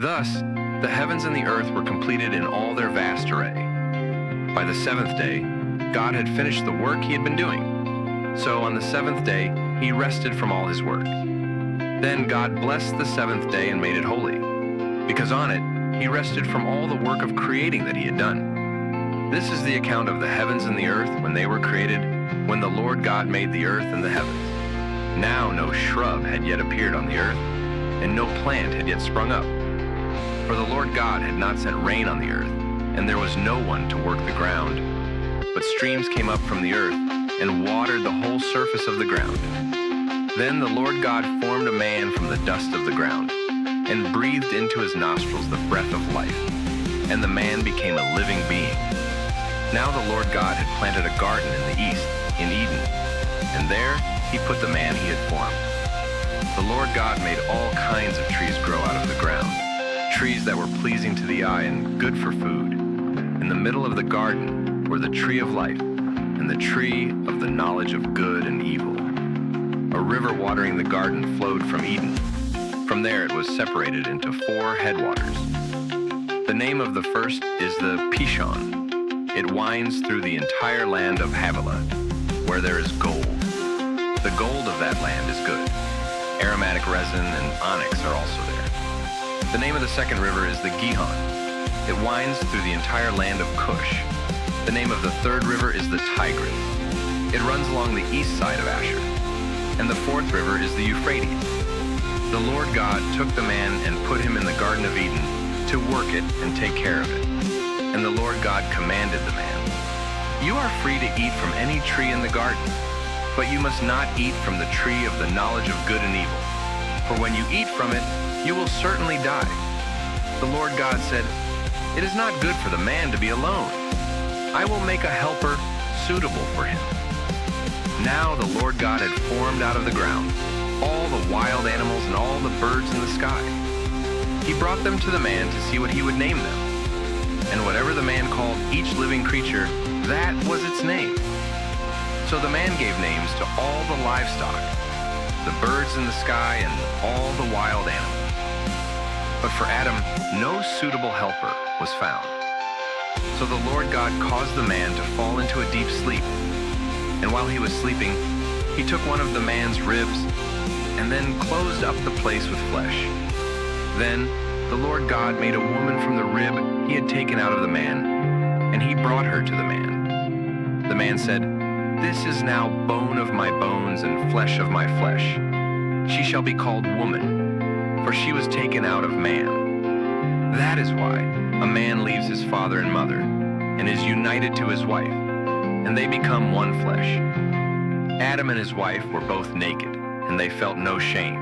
Thus, the heavens and the earth were completed in all their vast array. By the seventh day, God had finished the work he had been doing. So on the seventh day, he rested from all his work. Then God blessed the seventh day and made it holy, because on it he rested from all the work of creating that he had done. This is the account of the heavens and the earth when they were created, when the Lord God made the earth and the heavens. Now no shrub had yet appeared on the earth, and no plant had yet sprung up. For the Lord God had not sent rain on the earth, and there was no one to work the ground. But streams came up from the earth and watered the whole surface of the ground. Then the Lord God formed a man from the dust of the ground, and breathed into his nostrils the breath of life, and the man became a living being. Now the Lord God had planted a garden in the east, in Eden, and there he put the man he had formed. The Lord God made all kinds of trees grow out of the ground, trees that were pleasing to the eye and good for food. In the middle of the garden were the tree of life and the tree of the knowledge of good and evil. A river watering the garden flowed from Eden. From there it was separated into 4 headwaters. The name of the first is the Pishon. It winds through the entire land of Havilah, where there is gold. The gold of that land is good. Aromatic resin and onyx are also there. The name of the second river is the Gihon. It winds through the entire land of Cush. The name of the third river is the Tigris. It runs along the east side of Asher. And the fourth river is the Euphrates. The Lord God took the man and put him in the Garden of Eden to work it and take care of it. And the Lord God commanded the man, "You are free to eat from any tree in the garden, but you must not eat from the tree of the knowledge of good and evil. For when you eat from it, you will certainly die." The Lord God said, "It is not good for the man to be alone. I will make a helper suitable for him." Now the Lord God had formed out of the ground all the wild animals and all the birds in the sky. He brought them to the man to see what he would name them. And whatever the man called each living creature, that was its name. So the man gave names to all the livestock, the birds in the sky, and all the wild animals. But for Adam, no suitable helper was found. So the Lord God caused the man to fall into a deep sleep. And while he was sleeping, he took one of the man's ribs and then closed up the place with flesh. Then the Lord God made a woman from the rib he had taken out of the man, and he brought her to the man. The man said, "This is now bone of my bones and flesh of my flesh. She shall be called woman, for she was taken out of man." That is why a man leaves his father and mother and is united to his wife, and they become one flesh. Adam and his wife were both naked, and they felt no shame.